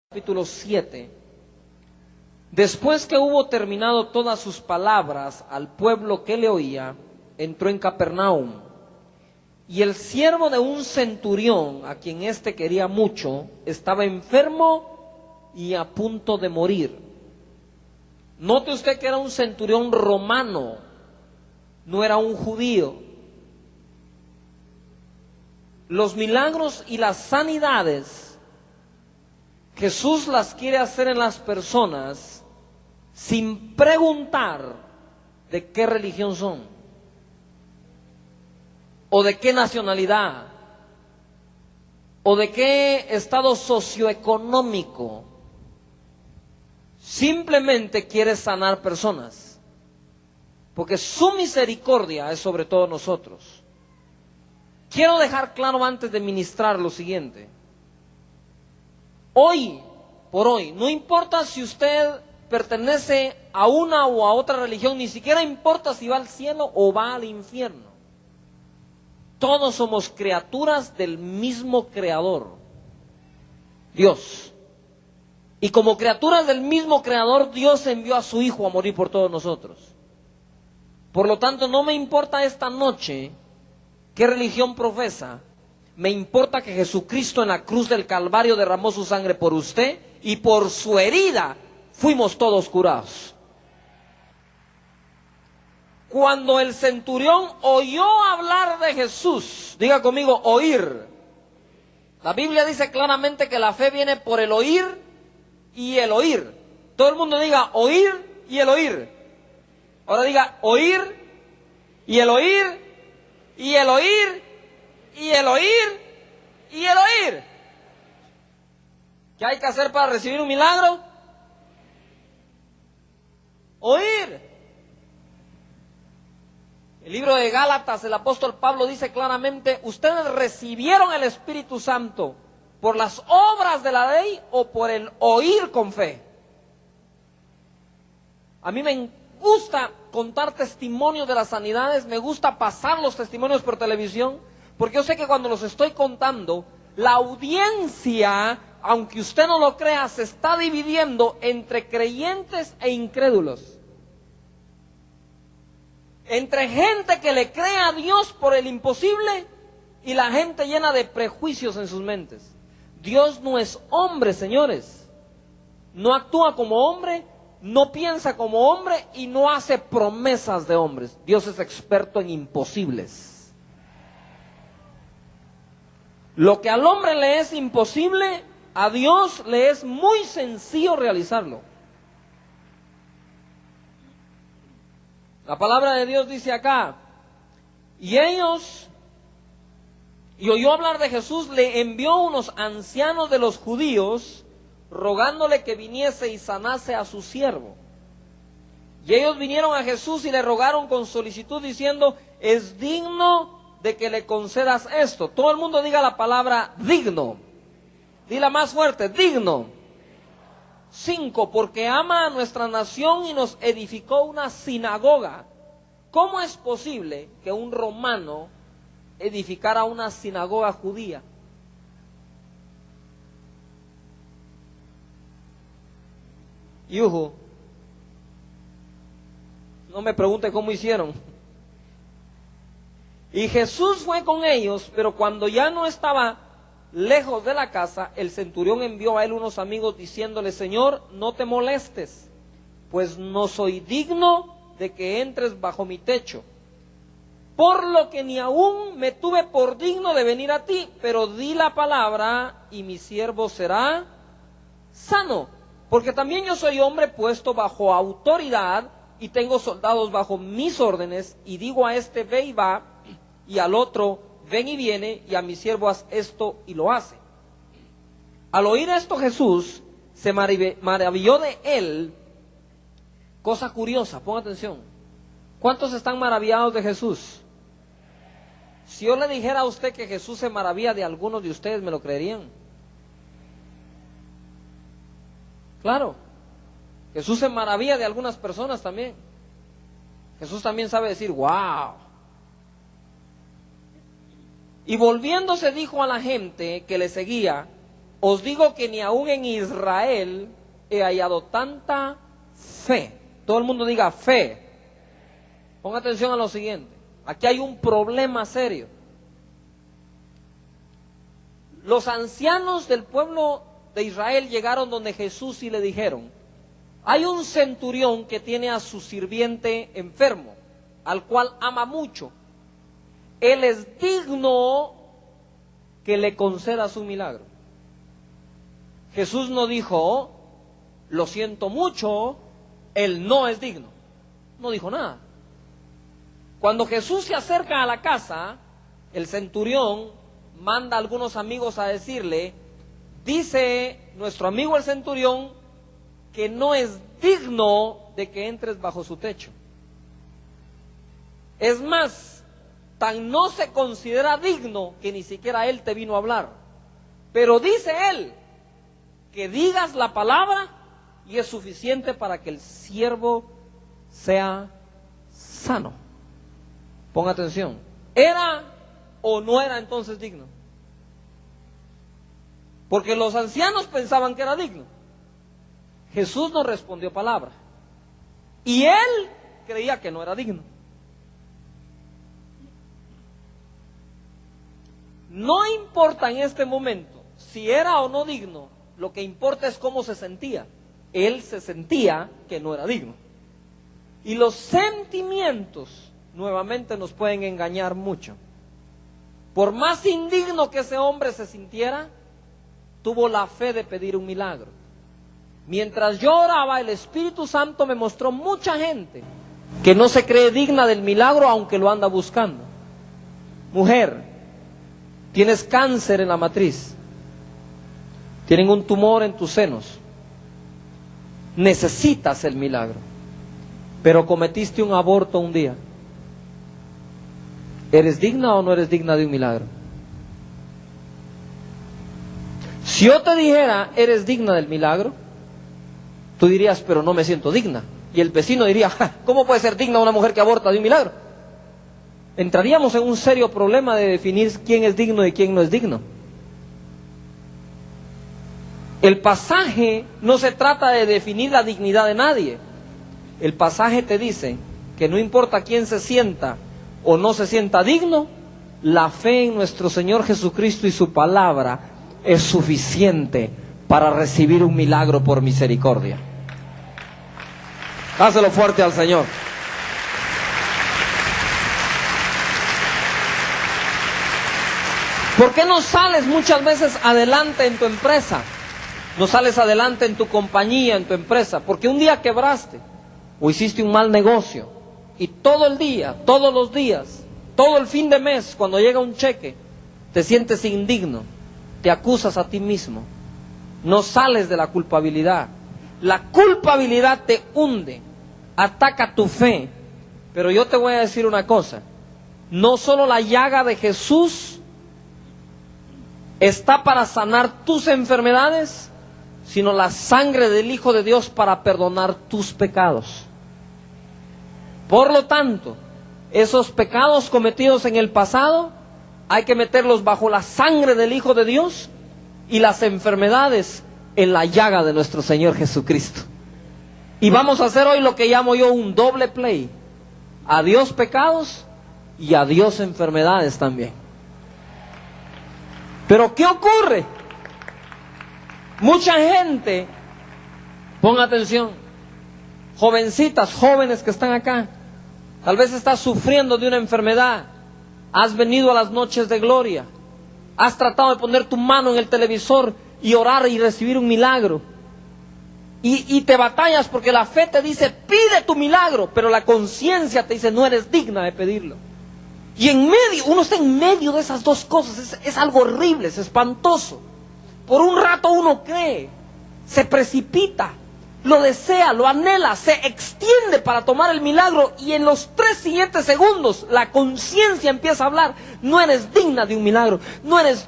Capítulo 7. Después que hubo terminado todas sus palabras al pueblo que le oía, entró en Capernaum. Y el siervo de un centurión, a quien éste quería mucho, estaba enfermo y a punto de morir. Note usted que era un centurión romano, no era un judío. Los milagros y las sanidades Jesús las quiere hacer en las personas sin preguntar de qué religión son o de qué nacionalidad o de qué estado socioeconómico. Simplemente quiere sanar personas, porque su misericordia es sobre todos nosotros. Quiero dejar claro antes de ministrar lo siguiente. Hoy por hoy, no importa si usted pertenece a una o a otra religión, ni siquiera importa si va al cielo o va al infierno. Todos somos criaturas del mismo Creador, Dios. Y como criaturas del mismo Creador, Dios envió a su Hijo a morir por todos nosotros. Por lo tanto, no me importa esta noche qué religión profesa. Me importa que Jesucristo en la cruz del Calvario derramó su sangre por usted y por su herida fuimos todos curados. Cuando el centurión oyó hablar de Jesús, diga conmigo, oír. La Biblia dice claramente que la fe viene por el oír y el oír. Todo el mundo diga oír y el oír. Ahora diga oír y el oír y el oír y el oír y el oír. ¿Qué hay que hacer para recibir un milagro? Oír. El libro de Gálatas, el apóstol Pablo dice claramente: ustedes recibieron el Espíritu Santo por las obras de la ley o por el oír con fe. A mí me gusta contar testimonios de las sanidades, me gusta pasar los testimonios por televisión, porque yo sé que cuando los estoy contando, la audiencia, aunque usted no lo crea, se está dividiendo entre creyentes e incrédulos. Entre gente que le cree a Dios por el imposible y la gente llena de prejuicios en sus mentes. Dios no es hombre, señores. No actúa como hombre, no piensa como hombre y no hace promesas de hombres. Dios es experto en imposibles. Lo que al hombre le es imposible, a Dios le es muy sencillo realizarlo. La palabra de Dios dice acá: y oyó hablar de Jesús, le envió unos ancianos de los judíos, rogándole que viniese y sanase a su siervo. Y ellos vinieron a Jesús y le rogaron con solicitud, diciendo: es digno de que le concedas esto. Todo el mundo diga la palabra digno. Dila más fuerte, digno. 5, porque ama a nuestra nación y nos edificó una sinagoga. ¿Cómo es posible que un romano edificara una sinagoga judía? Yuhu. No me pregunte cómo hicieron. Y Jesús fue con ellos, pero cuando ya no estaba lejos de la casa, el centurión envió a él unos amigos diciéndole: Señor, no te molestes, pues no soy digno de que entres bajo mi techo. Por lo que ni aún me tuve por digno de venir a ti, pero di la palabra y mi siervo será sano. Porque también yo soy hombre puesto bajo autoridad y tengo soldados bajo mis órdenes, y digo a este: ve y va, y al otro: ven y viene, y a mi siervo: haz esto, y lo hace. Al oír esto, Jesús se maravilló de él. Cosa curiosa, ponga atención. ¿Cuántos están maravillados de Jesús? Si yo le dijera a usted que Jesús se maravilla de algunos de ustedes, ¿me lo creerían? Claro. Jesús se maravilla de algunas personas también. Jesús también sabe decir: wow. Y volviéndose dijo a la gente que le seguía: os digo que ni aún en Israel he hallado tanta fe. Todo el mundo diga fe. Ponga atención a lo siguiente. Aquí hay un problema serio. Los ancianos del pueblo de Israel llegaron donde Jesús y le dijeron: hay un centurión que tiene a su sirviente enfermo, al cual ama mucho. Él es digno que le conceda su milagro. Jesús no dijo: lo siento mucho, él no es digno. No dijo nada. Cuando Jesús se acerca a la casa, el centurión manda a algunos amigos a decirle: dice nuestro amigo el centurión que no es digno de que entres bajo su techo. Es más, tan no se considera digno que ni siquiera él te vino a hablar. Pero dice él que digas la palabra y es suficiente para que el siervo sea sano. Ponga atención. ¿Era o no era entonces digno? Porque los ancianos pensaban que era digno. Jesús no respondió palabra. Y él creía que no era digno. No importa en este momento si era o no digno, lo que importa es cómo se sentía. Él se sentía que no era digno. Y los sentimientos nuevamente nos pueden engañar mucho. Por más indigno que ese hombre se sintiera, tuvo la fe de pedir un milagro. Mientras yo oraba, el Espíritu Santo me mostró mucha gente que no se cree digna del milagro aunque lo anda buscando. Mujer, tienes cáncer en la matriz, tienen un tumor en tus senos, necesitas el milagro, pero cometiste un aborto un día. ¿Eres digna o no eres digna de un milagro? Si yo te dijera, eres digna del milagro, tú dirías, pero no me siento digna. Y el vecino diría, ¿cómo puede ser digna una mujer que aborta de un milagro? Entraríamos en un serio problema de definir quién es digno y quién no es digno. El pasaje no se trata de definir la dignidad de nadie. El pasaje te dice que no importa quién se sienta o no se sienta digno, la fe en nuestro Señor Jesucristo y su palabra es suficiente para recibir un milagro por misericordia. Dáselo fuerte al Señor. ¿Por qué no sales muchas veces adelante en tu empresa? No sales adelante en tu compañía, en tu empresa, porque un día quebraste o hiciste un mal negocio y todo el día, todos los días, todo el fin de mes, cuando llega un cheque, te sientes indigno, te acusas a ti mismo, no sales de la culpabilidad. La culpabilidad te hunde, ataca tu fe. Pero yo te voy a decir una cosa: no solo la llaga de Jesús está para sanar tus enfermedades, sino la sangre del Hijo de Dios para perdonar tus pecados. Por lo tanto, esos pecados cometidos en el pasado hay que meterlos bajo la sangre del Hijo de Dios, y las enfermedades en la llaga de nuestro Señor Jesucristo. Y vamos a hacer hoy lo que llamo yo un doble play: adiós pecados y adiós enfermedades también. Pero ¿qué ocurre? Mucha gente, ponga atención, jovencitas, jóvenes que están acá, tal vez estás sufriendo de una enfermedad, has venido a las noches de gloria, has tratado de poner tu mano en el televisor y orar y recibir un milagro, y te batallas porque la fe te dice pide tu milagro, pero la conciencia te dice no eres digna de pedirlo. Y en medio, uno está en medio de esas dos cosas, es algo horrible, es espantoso. Por un rato uno cree, se precipita, lo desea, lo anhela, se extiende para tomar el milagro, y en los 3 siguientes segundos la conciencia empieza a hablar: no eres digna de un milagro, no eres